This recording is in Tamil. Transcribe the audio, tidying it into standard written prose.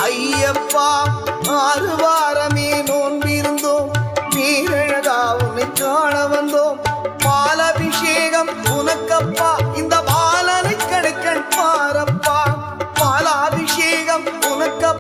ஐயப்பா 6 வாரமே நோன்பிருந்தோம், நீரழகா உன்னை காண வந்தோம். பாலபிஷேகம் உனக்கப்பா, இந்த